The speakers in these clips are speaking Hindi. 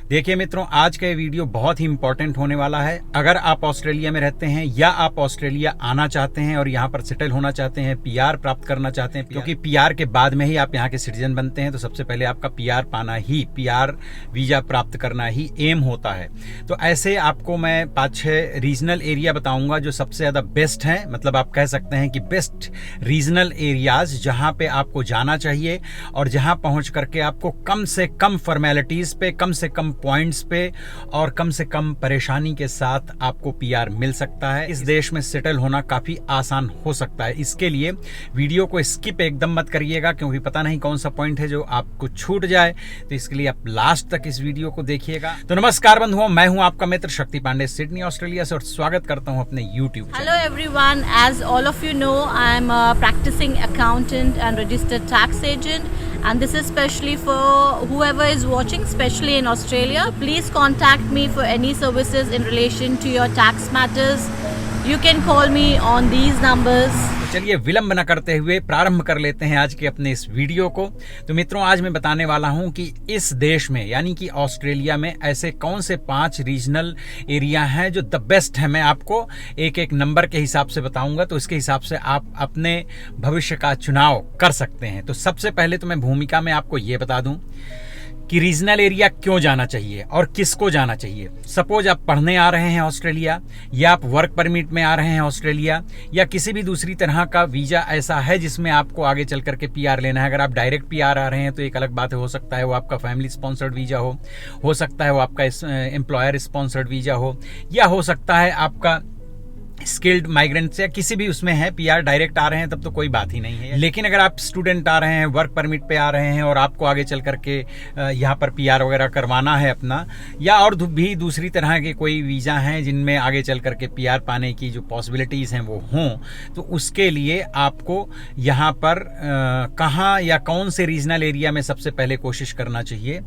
देखिए मित्रों, आज का ये वीडियो बहुत ही इंपॉर्टेंट होने वाला है। अगर आप ऑस्ट्रेलिया में रहते हैं या आप ऑस्ट्रेलिया आना चाहते हैं और यहाँ पर सेटल होना चाहते हैं, पीआर प्राप्त करना चाहते हैं, क्योंकि पीआर के बाद में ही आप यहाँ के सिटीजन बनते हैं, तो सबसे पहले आपका पीआर पाना ही, पीआर वीजा प्राप्त करना ही एम होता है। तो ऐसे आपको मैं 5-6 रीजनल एरिया बताऊंगा जो सबसे ज़्यादा बेस्ट हैं, मतलब आप कह सकते हैं कि बेस्ट रीजनल एरियाज जहाँ पे आपको जाना चाहिए और जहाँ पहुँच करके आपको कम से कम फॉर्मेलिटीज़ पे, कम से कम पॉइंट्स पे और कम से कम परेशानी के साथ आपको पीआर मिल सकता है। इस देश में सेटल होना काफ़ी आसान हो सकता है। इसके लिए वीडियो को स्किप एकदम मत करिएगा, क्योंकि पता नहीं कौन सा पॉइंट है जो आपको छूट जाए, तो इसके लिए आप लास्ट तक इस वीडियो को देखिएगा। तो नमस्कार बंधुओं, मैं हूं आपका मित्र शक्ति पांडे, सिडनी ऑस्ट्रेलिया से, और स्वागत करता हूं अपने YouTube channel. Hello everyone, as all of you know, I am a practicing accountant and registered tax agent, and this is specially for whoever is watching, especially in Australia. Please contact me for any services in relation to your tax matters. You can call me on these numbers. चलिए विलंब न करते हुए प्रारंभ कर लेते हैं आज के अपने इस वीडियो को। तो मित्रों, आज मैं बताने वाला हूं कि इस देश में यानी कि ऑस्ट्रेलिया में ऐसे कौन से 5 रीजनल एरिया हैं जो द बेस्ट है। मैं आपको एक एक नंबर के हिसाब से बताऊंगा, तो इसके हिसाब से आप अपने भविष्य का चुनाव कर सकते हैं। तो सबसे पहले तो मैं भूमिका में आपको ये बता दूं कि रीजनल एरिया क्यों जाना चाहिए और किसको जाना चाहिए। सपोज आप पढ़ने आ रहे हैं ऑस्ट्रेलिया, या आप वर्क परमिट में आ रहे हैं ऑस्ट्रेलिया, या किसी भी दूसरी तरह का वीजा ऐसा है जिसमें आपको आगे चल करके पीआर लेना है। अगर आप डायरेक्ट पीआर आ रहे हैं तो एक अलग बात है, हो सकता है वो आपका फैमिली स्पॉन्सर्ड वीजा हो सकता है वो आपका एम्प्लॉयर स्पॉन्सर्ड वीजा हो, या हो सकता है आपका स्किल्ड माइग्रेंट्स या किसी भी उसमें है पीआर डायरेक्ट आ रहे हैं, तब तो कोई बात ही नहीं है। लेकिन अगर आप स्टूडेंट आ रहे हैं, वर्क परमिट पे आ रहे हैं और आपको आगे चल करके यहाँ पर पीआर वगैरह करवाना है अपना, या और भी दूसरी तरह के कोई वीज़ा हैं जिनमें आगे चल करके पीआर पाने की जो पॉसिबिलिटीज़ हैं वो हों, तो उसके लिए आपको यहाँ पर कहाँ या कौन से रीजनल एरिया में सबसे पहले कोशिश करना चाहिए।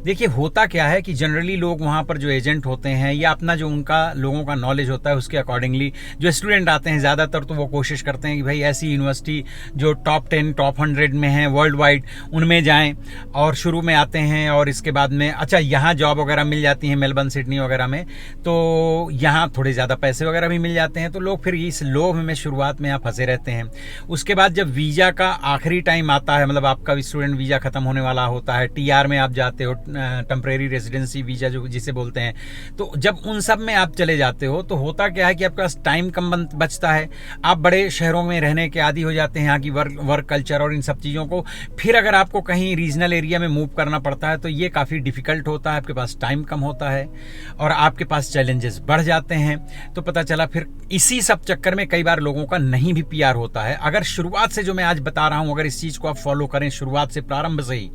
देखिए, होता क्या है कि जनरली लोग वहाँ पर जो एजेंट होते हैं या अपना जो उनका लोगों का नॉलेज होता है उसके अकॉर्डिंगली जो स्टूडेंट आते हैं, ज़्यादातर तो वो कोशिश करते हैं कि भाई ऐसी यूनिवर्सिटी जो टॉप 10 टॉप 100 में हैं वर्ल्ड वाइड, उनमें जाएं, और शुरू में आते हैं और इसके बाद में अच्छा यहाँ जॉब वगैरह मिल जाती है मेलबर्न सिडनी वगैरह में, तो यहाँ थोड़े ज़्यादा पैसे वगैरह भी मिल जाते हैं, तो लोग फिर इस लोभ में शुरुआत में यहाँ फंसे रहते हैं। उसके बाद जब वीज़ा का आखिरी टाइम आता है, मतलब आपका स्टूडेंट वीज़ा ख़त्म होने वाला होता है, टीआर में आप जाते हो, टेम्परेरी रेजिडेंसी वीज़ा जो जिसे बोलते हैं, तो जब उन सब में आप चले जाते हो तो होता क्या है कि आपके पास टाइम कम बचता है। आप बड़े शहरों में रहने के आदी हो जाते हैं, यहाँ की वर्क कल्चर और इन सब चीज़ों को। फिर अगर आपको कहीं रीजनल एरिया में मूव करना पड़ता है तो ये काफ़ी डिफ़िकल्ट होता है, आपके पास टाइम कम होता है और आपके पास चैलेंजेस बढ़ जाते हैं। तो पता चला फिर इसी सब चक्कर में कई बार लोगों का नहीं भी पीआर होता है। अगर शुरुआत से जो मैं आज बता रहा हूँ, अगर इस चीज़ को आप फॉलो करें शुरुआत से, प्रारंभ से ही,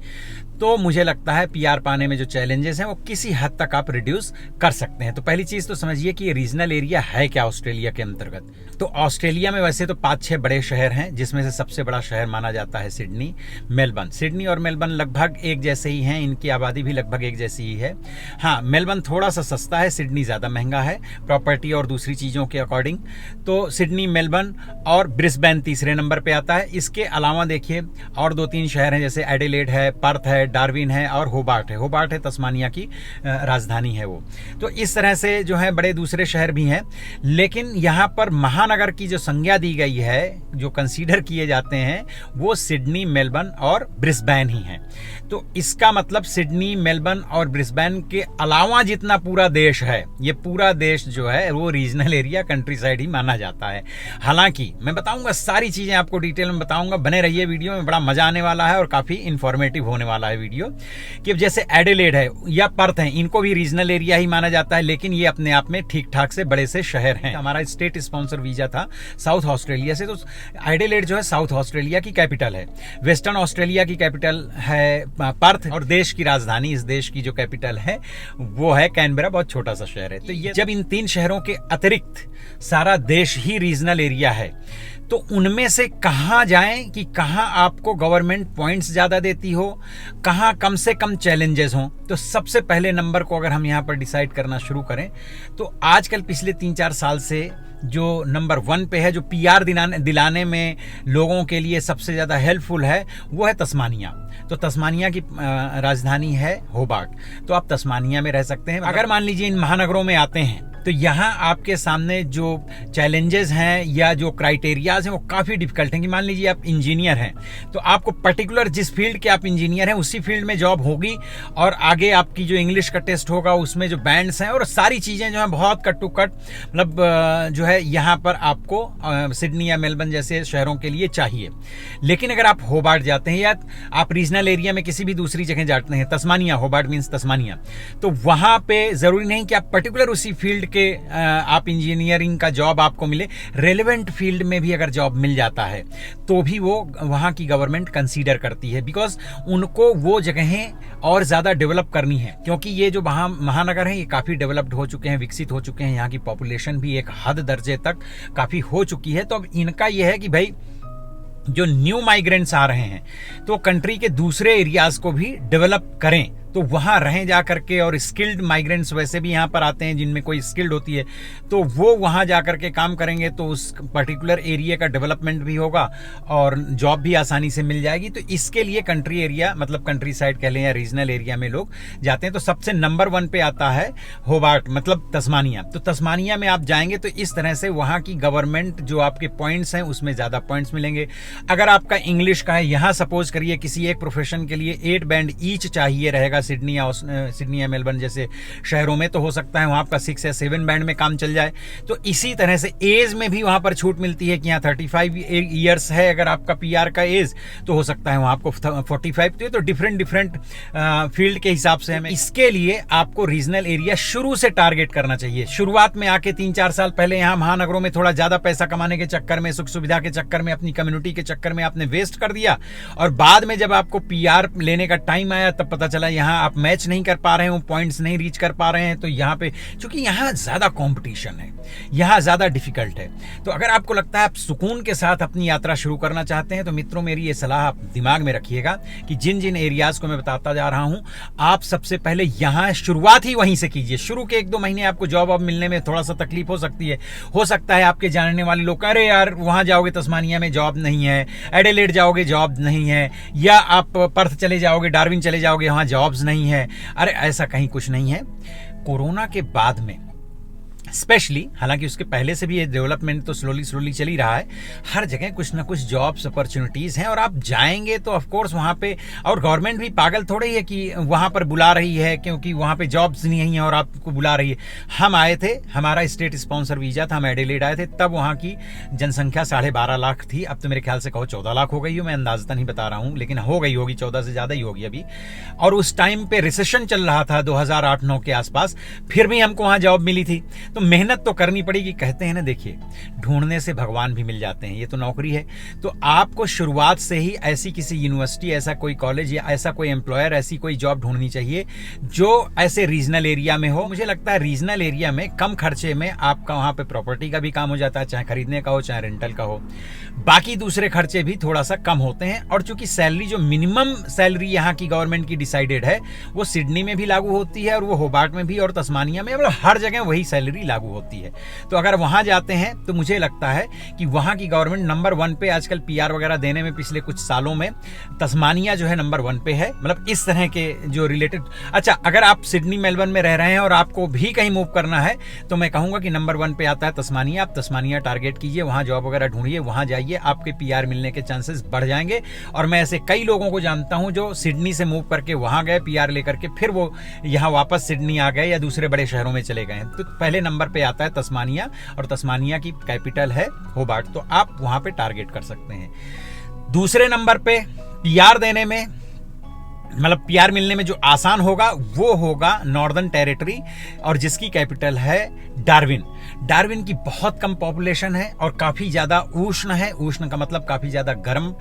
तो मुझे लगता है पीआर पाने में जो चैलेंजेस हैं वो किसी हद तक आप रिड्यूस कर सकते हैं। तो पहली चीज़ तो समझिए कि ये रीजनल एरिया है क्या ऑस्ट्रेलिया के अंतर्गत। तो ऑस्ट्रेलिया में वैसे तो 5-6 बड़े शहर हैं, जिसमें से सबसे बड़ा शहर माना जाता है सिडनी, मेलबर्न। सिडनी और मेलबर्न लगभग एक जैसे ही हैं, इनकी आबादी भी लगभग एक जैसी ही है। हाँ, मेलबर्न थोड़ा सा सस्ता है, सिडनी ज़्यादा महंगा है प्रॉपर्टी और दूसरी चीज़ों के अकॉर्डिंग। तो सिडनी, मेलबर्न और ब्रिस्बेन तीसरे नंबर पर आता है। इसके अलावा देखिए और 2-3 शहर हैं, जैसे एडिलेड है, पर्थ है, डार्विन है और होबार्ट है। होबार्ट है तस्मानिया की राजधानी है वो। तो इस तरह से जो है बड़े दूसरे शहर भी हैं, लेकिन यहाँ पर महानगर की जो संज्ञा दी गई है, जो कंसीडर किए जाते हैं, वो सिडनी, मेलबर्न और ब्रिस्बेन ही हैं। तो इसका मतलब सिडनी, मेलबर्न और ब्रिस्बेन के अलावा जितना पूरा देश है, ये पूरा देश जो है वो रीजनल एरिया, कंट्री साइड ही माना जाता है। हालांकि मैं बताऊंगा, सारी चीज़ें आपको डिटेल में बताऊंगा, बने रहिए वीडियो में, बड़ा मजा आने वाला है और काफ़ी इंफॉर्मेटिव होने वाला है वीडियो। कि जैसे एडिलेड है या पर्थ है, इनको भी रीजनल एरिया ही माना जाता है, लेकिन ये अपने आप में ठीक ठाक से बड़े से शहर हैं। हमारा स्टेट स्पॉन्सर वीजा था साउथ ऑस्ट्रेलिया से, तो एडिलेड जो है साउथ ऑस्ट्रेलिया की कैपिटल है। वेस्टर्न ऑस्ट्रेलिया की कैपिटल है पर्थ, और देश की राजधानी, इस देश की जो कैपिटल है वो है कैनबरा, बहुत छोटा सा शहर है। तो ये जब इन 3 शहरों के अतिरिक्त सारा देश ही रीजनल एरिया है, तो उनमें से कहाँ जाएं कि कहाँ आपको गवर्नमेंट पॉइंट्स ज़्यादा देती हो, कहाँ कम से कम चैलेंजेस हों। तो सबसे पहले नंबर को अगर हम यहाँ पर डिसाइड करना शुरू करें तो आजकल पिछले 3-4 साल से जो नंबर 1 पे है, जो पीआर दिलाने में लोगों के लिए सबसे ज़्यादा हेल्पफुल है, वो है तस्मानिया। तो तस्मानिया की राजधानी है होबार्ट। तो आप तस्मानिया में रह सकते हैं। अगर मान लीजिए इन महानगरों में आते हैं तो यहाँ आपके सामने जो चैलेंजेस हैं या जो क्राइटेरियाज हैं वो काफ़ी डिफिकल्ट हैं। कि मान लीजिए आप इंजीनियर हैं तो आपको पर्टिकुलर जिस फील्ड के आप इंजीनियर हैं उसी फील्ड में जॉब होगी, और आगे आपकी जो इंग्लिश का टेस्ट होगा उसमें जो बैंड्स हैं और सारी चीज़ें जो हैं बहुत कट टू कट मतलब जो है यहाँ पर आपको सिडनी या मेलबर्न जैसे शहरों के लिए चाहिए। लेकिन अगर आप होबार्ट जाते हैं या आप रीजनल एरिया में किसी भी दूसरी जगह जाते हैं, तस्मानिया, होबार्ट मीन्स तस्मानिया, तो वहाँ पे ज़रूरी नहीं कि आप पर्टिकुलर उसी फील्ड के आप इंजीनियरिंग का जॉब आपको मिले। रेलेवेंट फील्ड में भी अगर जॉब मिल जाता है तो भी वो वहाँ की गवर्नमेंट कंसीडर करती है, बिकॉज उनको वो जगहें और ज़्यादा डेवलप करनी है। क्योंकि ये जो महानगर हैं ये काफ़ी डेवलप्ड हो चुके हैं, विकसित हो चुके हैं, यहाँ की पॉपुलेशन भी एक हद दर्जे तक काफ़ी हो चुकी है। तो अब इनका ये है कि भाई जो न्यू माइग्रेंट्स आ रहे हैं तो कंट्री के दूसरे एरियाज को भी डेवलप करें, तो वहाँ रहें जा करके। और स्किल्ड माइग्रेंट्स वैसे भी यहाँ पर आते हैं जिनमें कोई स्किल्ड होती है, तो वो वहाँ जा करके काम करेंगे तो उस पर्टिकुलर एरिया का डेवलपमेंट भी होगा और जॉब भी आसानी से मिल जाएगी। तो इसके लिए कंट्री एरिया मतलब कंट्री साइड कह लें या रीजनल एरिया में लोग जाते हैं। तो सबसे नंबर 1 पे आता है होबार्ट मतलब तस्मानिया। तो तस्मानिया में आप जाएंगे तो इस तरह से वहाँ की गवर्नमेंट जो आपके पॉइंट्स हैं उसमें ज़्यादा पॉइंट्स मिलेंगे। अगर आपका इंग्लिश का है, यहाँ सपोज करिए किसी एक प्रोफेशन के लिए 8 बैंड ईच चाहिए रहेगा सिडनी या मेलबर्न जैसे शहरों में, तो हो सकता है वहाँ आपका 6 या 7 बैंड में काम चल जाए। तो इसी तरह से एज में भी वहाँ पर छूट मिलती है कि यहाँ 35 ईयर्स है अगर आपका पीआर का एज, तो हो सकता है वहाँ आपको 45। तो ये तो डिफरेंट फील्ड के हिसाब से है। इसके लिए आपको रीजनल एरिया शुरू से टारगेट करना चाहिए। शुरुआत में आके 3-4 साल पहले यहाँ महानगरों में थोड़ा ज़्यादा पैसा कमाने के चक्कर में, सुख सुविधा के चक्कर में, अपनी कम्युनिटी के चक्कर में आपने वेस्ट कर दिया, और बाद में जब आपको पीआर लेने का टाइम आया तब पता चला यहाँ आप मैच नहीं कर पा रहे हो, पॉइंट्स नहीं रीच कर पा रहे हैं। तो यहाँ पे चूंकि यहाँ ज़्यादा कंपटीशन है, यहाँ ज़्यादा डिफिकल्ट है, तो अगर आपको लगता है आप सुकून के साथ अपनी यात्रा शुरू करना चाहते हैं तो मित्रों मेरी ये सलाह आप दिमाग में रखिएगा कि जिन जिन एरियाज़ को मैं बताता जा रहा हूँ आप सबसे पहले यहाँ शुरुआत ही वहीं से कीजिए। शुरू के 1-2 महीने आपको जॉब अब मिलने में थोड़ा सा तकलीफ हो सकती है। हो सकता है आपके जानने वाले लोग अरे यार वहाँ जाओगे तस्मानिया में जॉब नहीं है, एडिलेड जाओगे जॉब नहीं है, या आप पर्थ चले जाओगे, डार्विन चले जाओगे वहाँ जॉब्स नहीं है। अरे ऐसा कहीं कुछ नहीं है। कोरोना के बाद में स्पेशली, हालांकि उसके पहले से भी ये डेवलपमेंट तो स्लोली चल ही रहा है, हर जगह कुछ ना कुछ जॉब्स अपॉर्चुनिटीज़ हैं और आप जाएंगे तो ऑफ कोर्स वहाँ पे, और गवर्नमेंट भी पागल थोड़े ही है कि वहाँ पर बुला रही है क्योंकि वहाँ पे जॉब्स नहीं हैं और आपको बुला रही है। हम आए थे, हमारा स्टेट स्पॉन्सर वीज़ा था, हम एडिलेड आए थे, तब वहाँ की जनसंख्या 12.5 लाख थी। अब तो मेरे ख्याल से कहो 14 लाख हो गई हो, मैं अंदाज़ा नहीं बता रहा हूँ, लेकिन हो गई होगी, 14 से ज़्यादा ही होगी अभी। और उस टाइम पे रिसेशन चल रहा था 2008-9 के आसपास, फिर भी हमको वहाँ जॉब मिली थी। तो मेहनत तो करनी पड़ेगी। कहते हैं ना, देखिए ढूंढने से भगवान भी मिल जाते हैं, ये तो नौकरी है। तो आपको शुरुआत से ही ऐसी किसी यूनिवर्सिटी, ऐसा कोई कॉलेज या ऐसा कोई एम्प्लॉयर, ऐसी कोई जॉब ढूंढनी चाहिए जो ऐसे रीजनल एरिया में हो। मुझे लगता है रीजनल एरिया में कम खर्चे में आपका वहाँ पे प्रॉपर्टी का भी काम हो जाता है, चाहे खरीदने का हो चाहे रेंटल का हो। बाकी दूसरे खर्चे भी थोड़ा सा कम होते हैं। और चूंकि सैलरी, जो मिनिमम सैलरी यहाँ की गवर्नमेंट की डिसाइडेड है, वो सिडनी में भी लागू होती है और वो होबार्ट में भी और तस्मानिया में, मतलब हर जगह वही सैलरी लागू होती है। तो अगर वहां जाते हैं तो मुझे लगता है कि वहां की गवर्नमेंट नंबर 1 पे आजकल पीआर वगैरह देने में पिछले कुछ सालों में तस्मानिया जो है नंबर 1 पे है। मतलब इस तरह के जो रिलेटेड। अच्छा, अगर आप सिडनी मेलबर्न में रह रहे हैं और आपको भी कहीं मूव करना है तो मैं कहूंगा कि नंबर 1 पे आता है तस्मानिया। आप तस्मानिया टारगेट कीजिए, वहां जॉब वगैरह ढूंढिए, वहां जाइए, आपके पीआर मिलने के चांसेस बढ़ जाएंगे। और मैं ऐसे कई लोगों को जानता हूं जो सिडनी से मूव करके वहां गए पीआर लेकर के, फिर वो यहाँ वापस सिडनी आ गए या दूसरे बड़े शहरों में चले गए। तो पहले नंबर पे आता है तस्मानिया, और तस्मानिया की कैपिटल है होबार्ट, तो आप वहां पे टारगेट कर सकते हैं। दूसरे नंबर पे पीआर देने में मतलब पीआर मिलने में जो आसान होगा वो होगा नॉर्दर्न टेरिटरी, और जिसकी कैपिटल है डार्विन। डार्विन की बहुत कम पॉपुलेशन है और काफ़ी ज़्यादा उष्ण है। उष्ण का मतलब काफ़ी ज़्यादा गर्म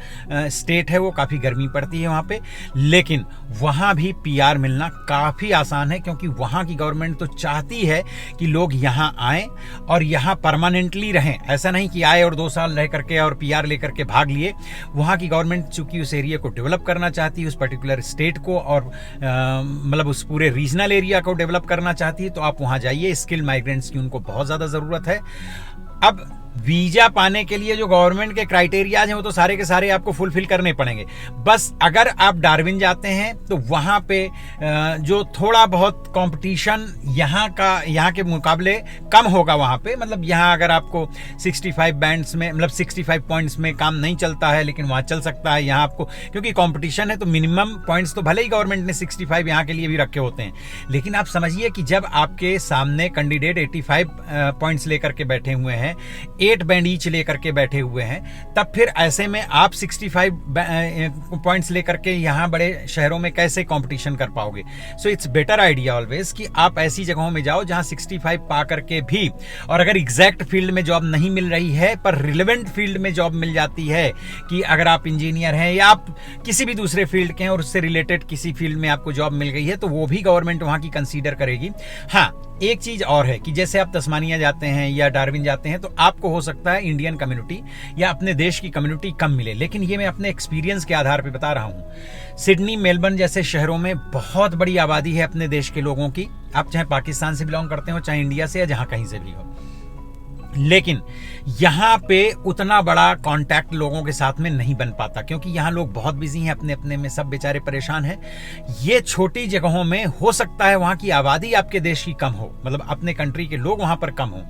स्टेट है, वो काफ़ी गर्मी पड़ती है वहाँ पे। लेकिन वहाँ भी पीआर मिलना काफ़ी आसान है, क्योंकि वहाँ की गवर्नमेंट तो चाहती है कि लोग यहाँ आएँ और यहाँ परमानेंटली रहें। ऐसा नहीं कि आए और 2 साल रह करके और पीआर लेकर के भाग लिए। वहाँ की गवर्नमेंट चूंकि उस एरिया को डेवलप करना चाहती है, उस पर्टिकुलर स्टेट को, और मतलब उस पूरे रीजनल एरिया को डेवलप करना चाहती है, तो आप वहाँ जाइए। स्किल माइग्रेंट्स की उनको बहुत ज़्यादा ज़रूरत है। अब वीजा पाने के लिए जो गवर्नमेंट के क्राइटेरियाज हैं वो तो सारे के सारे आपको फुलफिल करने पड़ेंगे। बस अगर आप डार्विन जाते हैं तो वहाँ पे जो थोड़ा बहुत कंपटीशन यहाँ के मुकाबले कम होगा वहाँ पे। मतलब यहाँ अगर आपको 65 बैंड्स में, मतलब 65 पॉइंट्स में काम नहीं चलता है, लेकिन वहाँ चल सकता है। यहाँ आपको क्योंकि कंपटीशन है तो मिनिमम पॉइंट्स तो भले ही गवर्नमेंट ने 65 यहाँ के लिए भी रखे होते हैं, लेकिन आप समझिए कि जब आपके सामने कैंडिडेट 85 पॉइंट्स लेकर के बैठे हुए हैं, 8 बैंड ईच लेकर के बैठे हुए हैं, तब फिर ऐसे में आप 65 पॉइंट्स लेकर के यहाँ बड़े शहरों में कैसे कंपटीशन कर पाओगे। So it's better idea always कि आप ऐसी जगहों में जाओ जहाँ 65 पा करके भी, और अगर एग्जैक्ट फील्ड में जॉब नहीं मिल रही है पर रिलेवेंट फील्ड में जॉब मिल जाती है, कि अगर आप इंजीनियर हैं या आप किसी भी दूसरे फील्ड के हैं और उससे रिलेटेड किसी फील्ड में आपको जॉब मिल गई है, तो वो भी गवर्नमेंट वहाँ की कंसीडर करेगी। हाँ, एक चीज और है कि जैसे आप तस्मानिया जाते हैं या डार्विन जाते हैं तो आपको हो सकता है इंडियन कम्युनिटी या अपने देश की कम्युनिटी कम मिले, लेकिन ये मैं अपने एक्सपीरियंस के आधार पे बता रहा हूँ। सिडनी, मेलबर्न जैसे शहरों में बहुत बड़ी आबादी है अपने देश के लोगों की। आप चाहे पाकिस्तान से बिलोंग करते हो, चाहे इंडिया से, या जहाँ कहीं से भी हो, लेकिन यहाँ पे उतना बड़ा कांटेक्ट लोगों के साथ में नहीं बन पाता, क्योंकि यहाँ लोग बहुत बिजी हैं अपने अपने में, सब बेचारे परेशान हैं। ये छोटी जगहों में हो सकता है वहाँ की आबादी आपके देश की कम हो, मतलब अपने कंट्री के लोग वहाँ पर कम हो,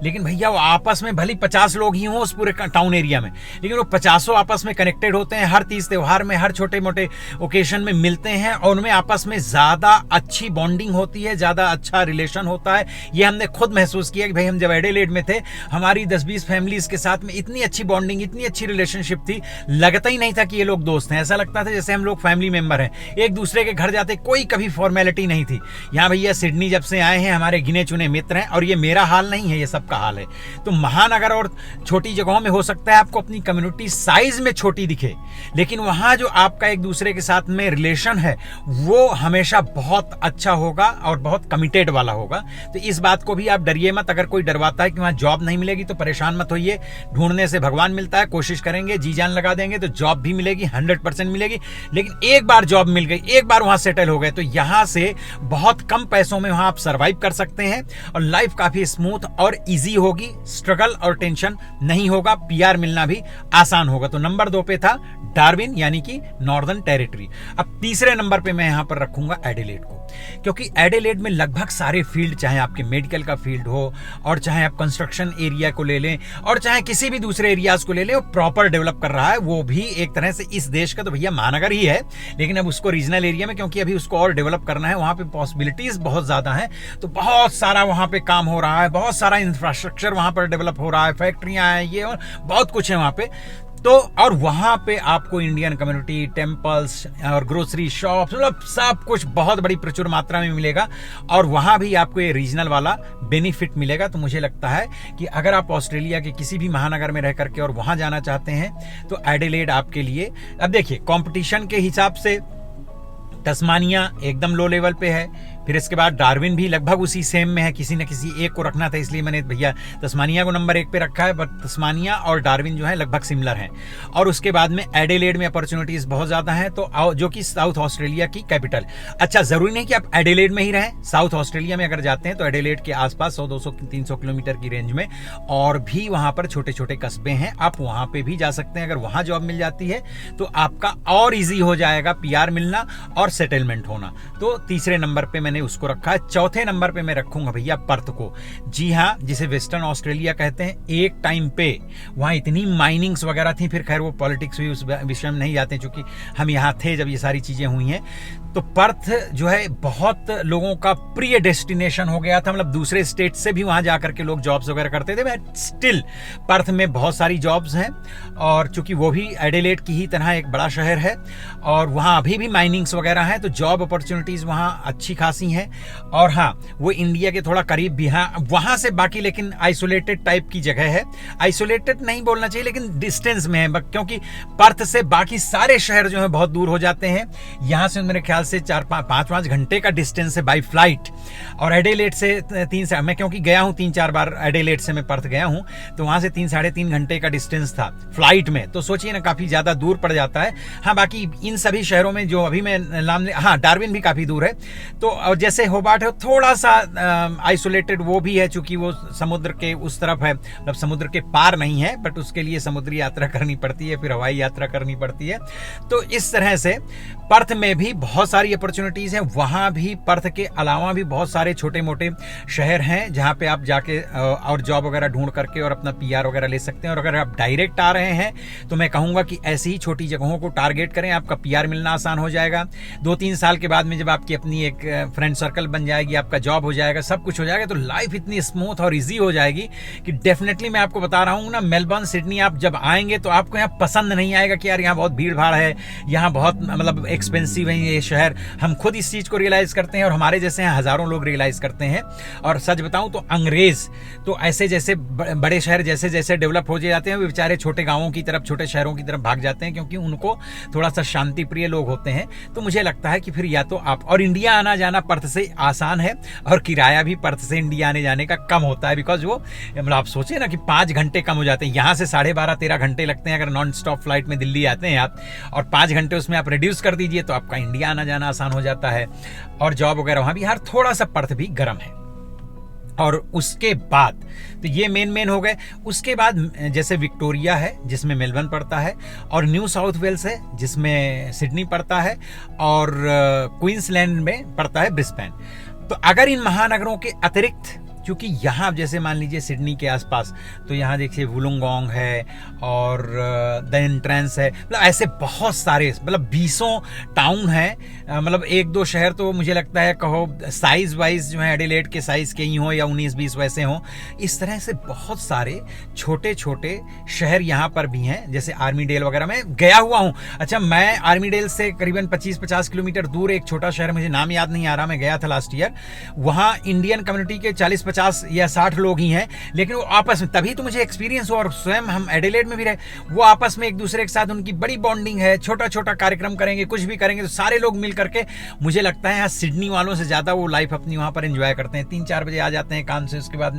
लेकिन भैया वो आपस में भले 50 लोग ही हों उस पूरे टाउन एरिया में, लेकिन वो 50 आपस में कनेक्टेड होते हैं। हर तीज त्योहार में, हर छोटे मोटे ओकेशन में मिलते हैं और उनमें आपस में ज़्यादा अच्छी बॉन्डिंग होती है, ज़्यादा अच्छा रिलेशन होता है। ये हमने खुद महसूस किया कि भाई हम जब एडिलेड में थे, हमारी 10-20 फैमिलीज के साथ में इतनी अच्छी बॉन्डिंग, इतनी अच्छी रिलेशनशिप थी, लगता ही नहीं था कि ये लोग दोस्त हैं। ऐसा लगता था जैसे हम लोग फैमिली मेंबर हैं। एक दूसरे के घर जाते कोई कभी फॉर्मेलिटी नहीं थी। यहाँ भैया सिडनी जब से आए हैं हमारे गिने चुने मित्र हैं, और ये मेरा हाल नहीं है, ये सबका हाल है। तो महानगर और छोटी जगहों में हो सकता है आपको अपनी कम्युनिटी साइज में छोटी दिखे, लेकिन वहाँ जो आपका एक दूसरे के साथ में रिलेशन है वो हमेशा बहुत अच्छा होगा और बहुत कमिटेड वाला होगा। तो इस बात को भी आप डरिए मत। अगर कोई डरवाता है कि वहाँ जॉब नहीं मिलेगी तो परेशान मत होइए। ढूंढने से भगवान मिलता है, कोशिश करेंगे, जी जान लगा देंगे तो जॉब भी मिलेगी, 100% मिलेगी। लेकिन एक बार जॉब मिल गई, एक बार वहां सेटल हो गए, तो यहां से बहुत कम पैसों में वहां आप सरवाइव कर सकते हैं और लाइफ काफी स्मूथ और इजी होगी। स्ट्रगल और टेंशन नहीं होगा, पीआर मिलना भी आसान होगा। तो नंबर 2 पे था डार्विन यानी कि नॉर्दर्न टेरिटरी। अब तीसरे नंबर पे मैं यहां पर रखूंगा एडिलेड को, क्योंकि एडिलेड में लगभग सारे फील्ड, चाहे आपके मेडिकल का फील्ड हो और चाहे आप कंस्ट्रक्शन एरिया को ले लें और चाहे किसी भी दूसरे एरियाज को ले लें, वो प्रॉपर डेवलप कर रहा है। वो भी एक तरह से इस देश का तो भैया महानगर ही है, लेकिन अब उसको रीजनल एरिया में, क्योंकि अभी उसको और डेवलप करना है, वहां पे पॉसिबिलिटीज बहुत ज्यादा है। तो बहुत सारा वहां पे काम हो रहा है, बहुत सारा इंफ्रास्ट्रक्चर वहां पर डेवलप हो रहा है, फैक्ट्रियां हैं, ये और बहुत कुछ है वहां पे। तो और वहां पे आपको इंडियन कम्युनिटी, टेम्पल्स और ग्रोसरी शॉप्स, मतलब सब कुछ बहुत बड़ी प्रचुर मात्रा में मिलेगा, और वहां भी आपको ये रीजनल वाला बेनिफिट मिलेगा। तो मुझे लगता है कि अगर आप ऑस्ट्रेलिया के किसी भी महानगर में रह करके और वहां जाना चाहते हैं तो एडिलेड आपके लिए। अब देखिए कंपटीशन के हिसाब से तस्मानिया एकदम लो लेवल पे है, फिर इसके बाद डार्विन भी लगभग उसी सेम में है। किसी न किसी एक को रखना था, इसलिए मैंने भैया तस्मानिया को नंबर 1 पे रखा है, बट तस्मानिया और डार्विन जो है लगभग सिमिलर हैं। और उसके बाद में एडिलेड में अपॉर्चुनिटीज बहुत ज्यादा हैं, तो जो कि साउथ ऑस्ट्रेलिया की कैपिटल। अच्छा, जरूरी नहीं कि आप एडिलेड में ही रहें, साउथ ऑस्ट्रेलिया में अगर जाते हैं तो एडिलेड के आसपास 100-200-300 किलोमीटर की रेंज में और भी वहां पर छोटे छोटे कस्बे हैं, आप वहां पे भी जा सकते हैं। अगर वहां जॉब मिल जाती है तो आपका और ईजी हो जाएगा पीआर मिलना और सेटलमेंट होना। तो तीसरे नंबर पे मैंने मैंने उसको रखा है। चौथे नंबर पे मैं रखूंगा भैया पर्थ को। जी हाँ, जिसे वेस्टर्न ऑस्ट्रेलिया कहते हैं। एक टाइम पे वहाँ इतनी माइनिंग्स वगैरह थी, फिर खैर वो पॉलिटिक्स भी उस विषय में नहीं जाते चूंकि हम यहाँ थे जब ये सारी चीज़ें हुई हैं। तो पर्थ जो है बहुत लोगों का प्रिय डेस्टिनेशन हो गया था, मतलब दूसरे स्टेट से भी वहाँ जा करके लोग जॉब्स वगैरह करते थे। बट स्टिल पर्थ में बहुत सारी जॉब्स हैं, और चूंकि वो भी एडिलेड की ही तरह एक बड़ा शहर है और वहाँ अभी भी माइनिंग्स वगैरह हैं, तो जॉब अपॉर्चुनिटीज़ वहाँ अच्छी खासी हैं। और हाँ, वो इंडिया के थोड़ा करीब भी, हाँ वहाँ से बाकी लेकिन आइसोलेटेड टाइप की जगह है। आइसोलेटेड नहीं बोलना चाहिए, लेकिन डिस्टेंस में है, क्योंकि पर्थ से बाकी सारे शहर जो है बहुत दूर हो जाते हैं। यहाँ से मेरे ख्याल से 4-5 घंटे का डिस्टेंस है बाई फ्लाइट, और एडिलेड से 3 से, मैं क्योंकि गया हूँ 3-4 बार एडिलेड से मैं पर्थ गया हूँ, तो वहाँ से 3-3.5 घंटे का डिस्टेंस था फ्लाइट में। तो सोचिए ना, काफ़ी ज़्यादा दूर पड़ जाता है। हाँ, बाकी इन सभी शहरों में जो अभी मैं नाम, हाँ डार्विन भी काफ़ी दूर है। तो जैसे होबार्ट है थोड़ा सा आइसोलेटेड वो भी है, चूँकि वो समुद्र के उस तरफ है, मतलब समुद्र के पार नहीं है, बट उसके लिए समुद्री यात्रा करनी पड़ती है, फिर हवाई यात्रा करनी पड़ती है। तो इस तरह से पर्थ में भी बहुत सारी अपॉर्चुनिटीज़ हैं। वहाँ भी पर्थ के अलावा भी बहुत सारे छोटे मोटे शहर हैं जहाँ पे आप जाके और जॉब वगैरह ढूंढ करके और अपना पीआर वगैरह ले सकते हैं। और अगर आप डायरेक्ट आ रहे हैं तो मैं कहूँगा कि ऐसी ही छोटी जगहों को टारगेट करें, आपका पीआर मिलना आसान हो जाएगा। 2-3 साल के बाद में जब आपकी अपनी एक फ्रेंड सर्कल बन जाएगी, आपका जॉब हो जाएगा, सब कुछ हो जाएगा, तो लाइफ इतनी स्मूथ और ईजी हो जाएगी कि डेफिनेटली मैं आपको बता रहा हूँ ना, मेलबर्न सिडनी आप जब आएंगे तो आपको यहाँ पसंद नहीं आएगा कि यार यहाँ बहुत भीड़ भाड़ है, यहाँ बहुत मतलब एक्सपेंसिव है ये शहर। हम खुद इस चीज़ को रियलाइज़ करते हैं, और हमारे जैसे हैं हज़ारों लोग रियलाइज़ करते हैं। और सच बताऊं तो अंग्रेज़ तो ऐसे जैसे बड़े शहर जैसे जैसे डेवलप हो जाते हैं, वे बेचारे छोटे गांवों की तरफ, छोटे शहरों की तरफ भाग जाते हैं, क्योंकि उनको थोड़ा सा शांति प्रिय लोग होते हैं। तो मुझे लगता है कि फिर या तो आप, और इंडिया आना जाना पर्थ से आसान है, और किराया भी पर्थ से इंडिया आने जाने का कम होता है, बिकॉज वो मतलब आप सोचें ना कि 5 घंटे कम हो जाते हैं। यहाँ से 12.5-13 घंटे लगते हैं अगर नॉन स्टॉप फ्लाइट में दिल्ली आते हैं आप, और 5 घंटे उसमें आप रिड्यूस कर दीजिए तो आपका इंडिया आना जाना आसान हो जाता है। और जॉब वगैरह वहाँ भी, हर थोड़ा सा पर्थ भी गर्म है। और उसके बाद तो ये मेन हो गए। उसके बाद जैसे विक्टोरिया है जिसमें मेलबर्न पड़ता है, और न्यू साउथ वेल्स है जिसमें सिडनी पड़ता है, और क्वींसलैंड में पड़ता है ब्रिस्बेन। तो अगर इन महानगरों के अतिरिक्त, क्योंकि यहाँ जैसे मान लीजिए सिडनी के आसपास, तो यहाँ देखिए वुलुंगोंग है और द एंट्रेंस है, मतलब ऐसे बहुत सारे, मतलब 20 टाउन हैं। मतलब 1-2 शहर तो मुझे लगता है कहो साइज वाइज जो है एडिलेड के साइज के ही हों, या 19-20 वैसे हों। इस तरह से बहुत सारे छोटे छोटे शहर यहाँ पर भी हैं, जैसे आर्मीडेल वगैरह में गया हुआ हूँ। अच्छा, मैं आर्मीडेल से करीबन 25-50 किलोमीटर दूर एक छोटा शहर, मुझे नाम याद नहीं आ रहा, मैं गया था लास्ट ईयर। वहाँ इंडियन कम्युनिटी के 40-50 या 60 लोग ही हैं, लेकिन वो आपस में, तभी तो मुझे एक्सपीरियंस हुआ, और स्वयं हम एडिलेड में भी रहे, वो आपस में एक दूसरे के साथ उनकी बड़ी बॉन्डिंग है। छोटा छोटा कार्यक्रम करेंगे, कुछ भी करेंगे तो सारे लोग मिल करके, मुझे लगता है यहाँ सिडनी वालों से ज़्यादा वो लाइफ अपनी वहाँ पर एंजॉय करते हैं। 3-4 बजे आ जाते हैं काम से, उसके बाद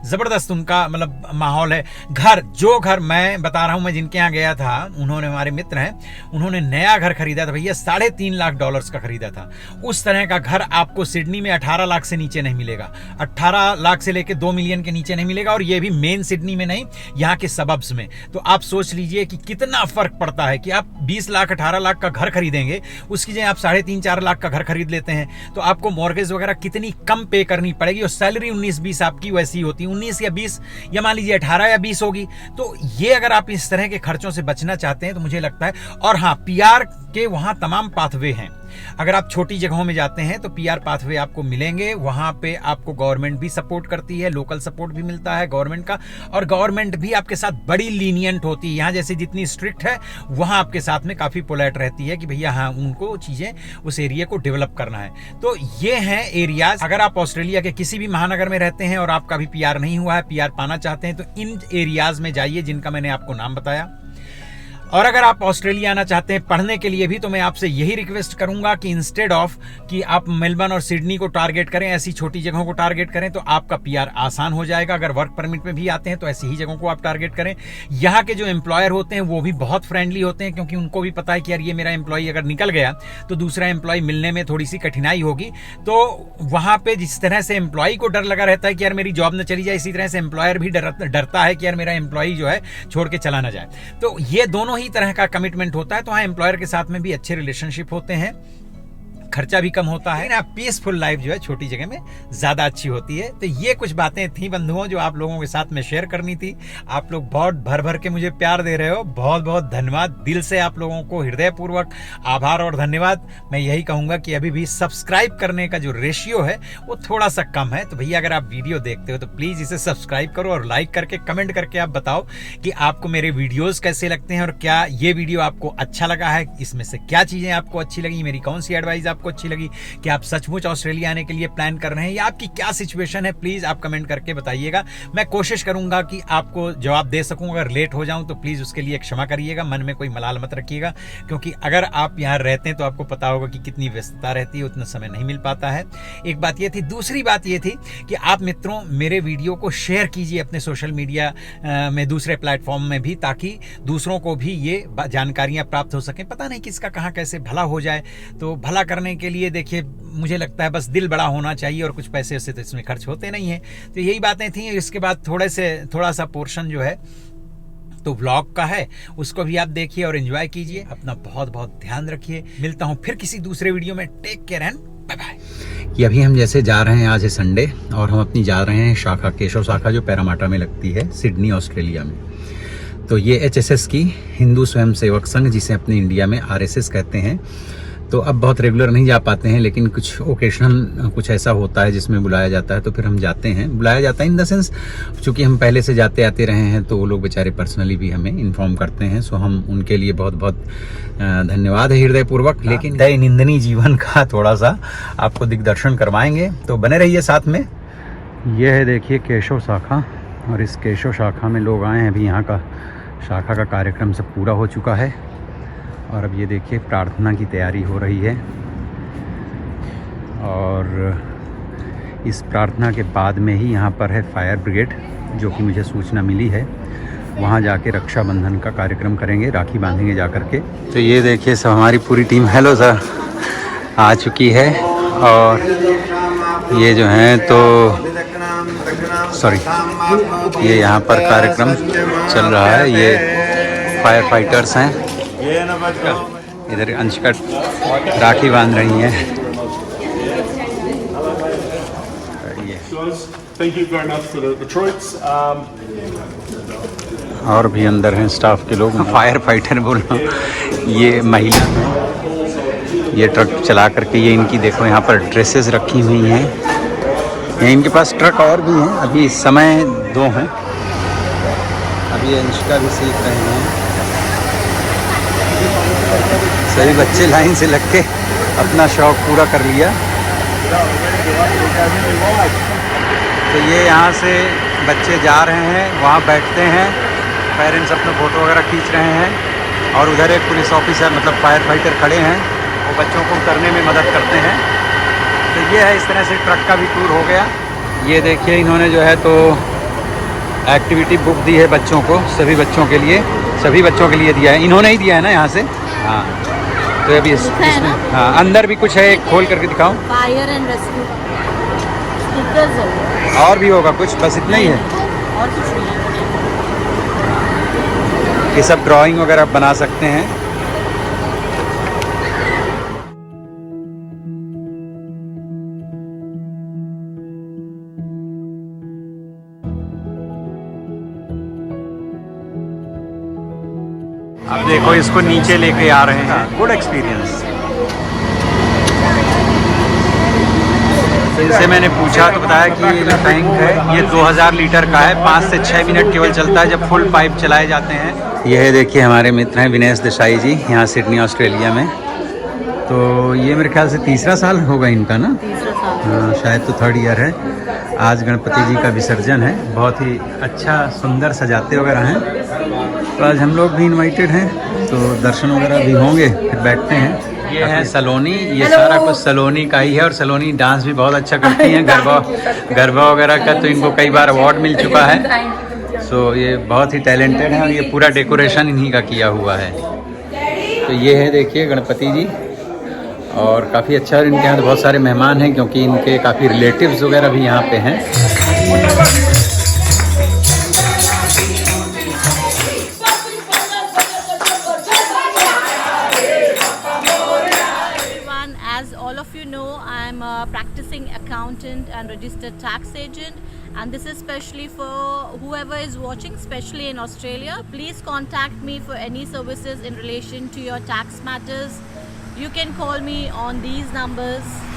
ज़बरदस्त उनका मतलब माहौल है। घर मैं बता रहा हूँ, मैं जिनके यहाँ गया था, उन्होंने, हमारे मित्र हैं, उन्होंने नया घर खरीदा था भैया, $3.5 लाख का खरीदा था। उस तरह का घर आपको सिडनी में 18 लाख से नीचे नहीं मिलेगा, 18 लाख से लेके 2 मिलियन के नीचे नहीं मिलेगा, और ये भी मेन सिडनी में नहीं, यहाँ के सबब्स में। तो आप सोच लीजिए कि कितना फर्क पड़ता है कि आप 20 लाख 18 लाख का घर खरीदेंगे, उसकी जगह आप 3.5-4 लाख का घर खरीद लेते हैं, तो आपको मॉर्गेज वगैरह कितनी कम पे करनी पड़ेगी, और सैलरी 19-20 आपकी वैसी होती है, 19 या 20, या मान लीजिए 18 या 20 होगी। तो ये अगर आप इस तरह के खर्चों से बचना चाहते हैं तो मुझे लगता है, और हाँ, पीआर के वहाँ तमाम पाथवे हैं। अगर आप छोटी जगहों में जाते हैं तो पीआर पाथवे आपको मिलेंगे, वहाँ पे आपको गवर्नमेंट भी सपोर्ट करती है, लोकल सपोर्ट भी मिलता है गवर्नमेंट का, और गवर्नमेंट भी आपके साथ बड़ी लीनियंट होती है। यहाँ जैसे जितनी स्ट्रिक्ट है, वहाँ आपके साथ में काफ़ी पोलाइट रहती है कि भैया हाँ, उनको चीज़ें, उस एरिया को डेवलप करना है। तो ये हैं एरियाज। अगर आप ऑस्ट्रेलिया के किसी भी महानगर में रहते हैं और आपका भी पीआर नहीं हुआ है, पीआर पाना चाहते हैं, तो इन एरियाज में जाइए जिनका मैंने आपको नाम बताया। और अगर आप ऑस्ट्रेलिया आना चाहते हैं पढ़ने के लिए भी, तो मैं आपसे यही रिक्वेस्ट करूंगा कि इंस्टेड ऑफ कि आप मेलबर्न और सिडनी को टारगेट करें, ऐसी छोटी जगहों को टारगेट करें, तो आपका पीआर आसान हो जाएगा। अगर वर्क परमिट में भी आते हैं तो ऐसी ही जगहों को आप टारगेट करें। यहाँ के जो एम्प्लॉयर होते हैं वो भी बहुत फ्रेंडली होते हैं, क्योंकि उनको भी पता है कि यार ये मेरा एम्प्लॉय अगर निकल गया तो दूसरा एम्प्लॉय मिलने में थोड़ी सी कठिनाई होगी। तो वहाँ पे जिस तरह से एम्प्लॉय को डर लगा रहता है कि यार मेरी जॉब न चली जाए, इसी तरह से एम्प्लॉयर भी डरता है कि यार मेरा एम्प्लॉय जो है छोड़ के चला ना जाए। तो ये दोनों ही तरह का कमिटमेंट होता है। तो हाँ, एम्प्लॉयर के साथ में भी अच्छे रिलेशनशिप होते हैं। खर्चा भी कम होता है ना, पीसफुल लाइफ जो है छोटी जगह में ज्यादा अच्छी होती है। तो ये कुछ बातें थी बंधुओं जो आप लोगों के साथ में शेयर करनी थी। आप लोग बहुत भर भर के मुझे प्यार दे रहे हो, बहुत बहुत धन्यवाद। दिल से आप लोगों को हृदयपूर्वक आभार और धन्यवाद। मैं यही कहूंगा कि अभी भी सब्सक्राइब करने का जो रेशियो है वो थोड़ा सा कम है। तो भैया अगर आप वीडियो देखते हो तो प्लीज इसे सब्सक्राइब करो और लाइक करके कमेंट करके आप बताओ कि आपको मेरे वीडियोस कैसे लगते हैं और क्या ये वीडियो आपको अच्छा लगा है, इसमें से क्या चीजें आपको अच्छी लगी, मेरी कौन सी एडवाइस आपको अच्छी लगी, कि आप सचमुच ऑस्ट्रेलिया आने के लिए प्लान कर रहे हैं या आपकी क्या सिचुएशन है, प्लीज आप कमेंट करके बताइएगा। मैं कोशिश करूंगा कि आपको जवाब दे सकूं। अगर लेट हो जाऊं तो प्लीज उसके लिए क्षमा करिएगा, मन में कोई मलाल मत रखिएगा, क्योंकि अगर आप यहाँ रहते हैं तो आपको पता होगा कि कितनी व्यस्तता रहती है, उतना समय नहीं मिल पाता है। एक बात ये थी। दूसरी बात ये थी कि आप मित्रों मेरे वीडियो को शेयर कीजिए अपने सोशल मीडिया में, दूसरे प्लेटफॉर्म में भी, ताकि दूसरों को भी ये जानकारियां प्राप्त हो सकें। पता नहीं किसका कहाँ कैसे भला हो जाए। तो भला करने के लिए देखिए मुझे लगता है बस दिल बड़ा होना चाहिए और कुछ पैसे उससे तो इसमें खर्च होते नहीं है। तो यही बातें थी। इसके बाद थोड़ा सा पोर्शन जो है तो व्लॉग का है, उसको भी आप देखिए और एंजॉय कीजिए। अपना बहुत बहुत ध्यान रखिए। मिलता हूँ फिर किसी दूसरे वीडियो में। Take care and bye bye. कि अभी हम जैसे जा रहे हैं, आज है संडे और हम अपनी जा रहे हैं शाखा, केशव शाखा जो पैरामाटा में लगती है सिडनी ऑस्ट्रेलिया में। तो ये HSS की हिंदू स्वयं सेवक संघ, जिसे अपने इंडिया में RSS कहते हैं। तो अब बहुत रेगुलर नहीं जा पाते हैं, लेकिन कुछ ओकेशनल कुछ ऐसा होता है जिसमें बुलाया जाता है तो फिर हम जाते हैं। बुलाया जाता है इन द सेंस, चूँकि हम पहले से जाते आते रहे हैं तो वो लोग बेचारे पर्सनली भी हमें इन्फॉर्म करते हैं। सो हम उनके लिए बहुत बहुत धन्यवाद है हृदयपूर्वक। लेकिन दैनंदिनी जीवन का थोड़ा सा आपको दिग्दर्शन करवाएंगे, तो बने रहिए साथ में। ये है देखिए केशव शाखा, और इस केशव शाखा में लोग आए हैं। अभी यहाँ का शाखा का कार्यक्रम सब पूरा हो चुका है और अब ये देखिए प्रार्थना की तैयारी हो रही है। और इस प्रार्थना के बाद में ही यहाँ पर है फायर ब्रिगेड, जो कि मुझे सूचना मिली है। वहाँ जाके रक्षाबंधन का कार्यक्रम करेंगे, राखी बांधेंगे जा कर के। तो ये देखिए सब हमारी पूरी टीम, हेलो सर, आ चुकी है। और ये जो हैं तो सॉरी, ये यहाँ पर कार्यक्रम चल रहा है। ये फायर फाइटर्स हैं। इधर अंशिका राखी बांध रही हैं। और भी अंदर हैं स्टाफ के लोग। फायर फाइटर बोल रहा हूँ, ये महिला है। ये ट्रक चला करके, ये इनकी देखो यहाँ पर ड्रेसेस रखी हुई हैं। ये इनके पास ट्रक और भी हैं। अभी इस समय 2 हैं। अभी अंशिका भी सीख रहे हैं। सभी बच्चे लाइन से लग के अपना शौक पूरा कर लिया। तो ये यहाँ से बच्चे जा रहे हैं, वहाँ बैठते हैं, पेरेंट्स अपना फ़ोटो वगैरह खींच रहे हैं। और उधर एक पुलिस ऑफिसर मतलब फायर फाइटर खड़े हैं, वो बच्चों को उतरने में मदद करते हैं। तो ये है, इस तरह से ट्रक का भी टूर हो गया। ये देखिए इन्होंने जो है तो एक्टिविटी बुक दी है बच्चों को, सभी बच्चों के लिए दिया है। इन्होंने ही दिया है ना यहाँ से। हाँ, तो अभी इसमें हाँ अंदर भी कुछ है, एक खोल करके दिखाओ। फायर एंड रेस्क्यू और भी होगा कुछ, बस इतना ही है और कुछ नहीं है। ये सब ड्राइंग वगैरह बना सकते हैं। अब देखो इसको नीचे लेके आ रहे हैं। Good experience. इनसे मैंने पूछा तो बताया कि ये जो टैंक है ये 2000 लीटर का है, 5 से 6 मिनट केवल चलता है जब फुल पाइप चलाए जाते हैं। ये है देखिए हमारे मित्र हैं विनेश देसाई जी, यहाँ सिडनी ऑस्ट्रेलिया में। तो ये मेरे ख्याल से 3रा साल होगा इनका ना, 3रा साल। हाँ शायद तो 3rd ईयर है। आज गणपति जी का विसर्जन है, बहुत ही अच्छा सुंदर सजाते वगैरह हैं। तो आज हम लोग भी इनवाइटेड हैं, तो दर्शन वगैरह भी होंगे, फिर बैठते हैं। ये है सलोनी, ये सारा कुछ सलोनी का ही है। और सलोनी डांस भी बहुत अच्छा करती हैं, गरबा वगैरह का तो इनको कई बार अवार्ड मिल चुका है। सो ये बहुत ही टैलेंटेड है और ये पूरा डेकोरेशन इन्हीं का किया हुआ है। तो ये है देखिए गणपति जी, और काफ़ी अच्छा है। इनके यहाँ तो बहुत सारे मेहमान हैं, क्योंकि इनके काफ़ी रिलेटिव्स वगैरह भी यहाँ पे हैं। a practicing accountant and registered tax agent, and this is especially for whoever is watching, especially in Australia. Please contact me for any services in relation to your tax matters. You can call me on these numbers.